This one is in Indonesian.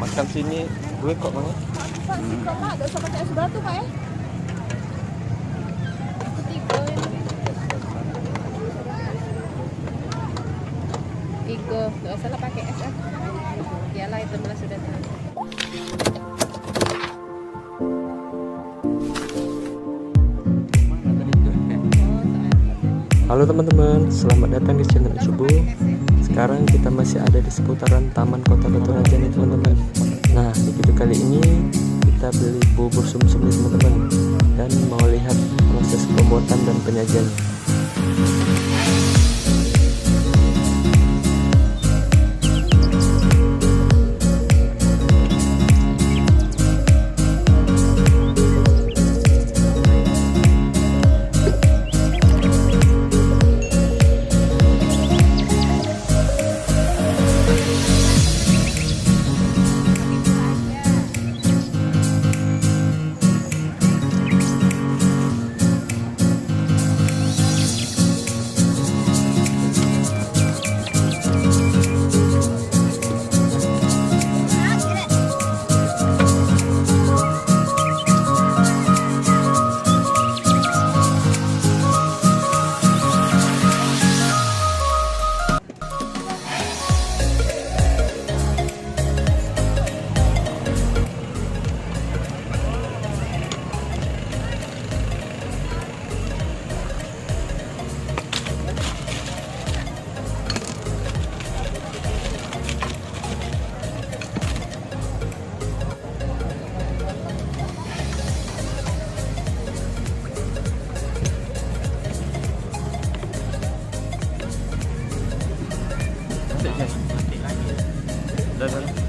Makan sini gue kok mana? Pak, si Koma ada sama es batu Pak ya? Ketiga ini. Tiga, nggak usah lah pakai es ya. Iyalah itu malah sudah tahu. Halo teman-teman, selamat datang di channel Subuh. Sekarang kita masih ada di seputaran Taman Kota Batu Raja nih teman-teman. Nah, di video kali ini kita beli bubur sumsum nih teman-teman, dan mau lihat proses pembuatan dan penyajian. Udah,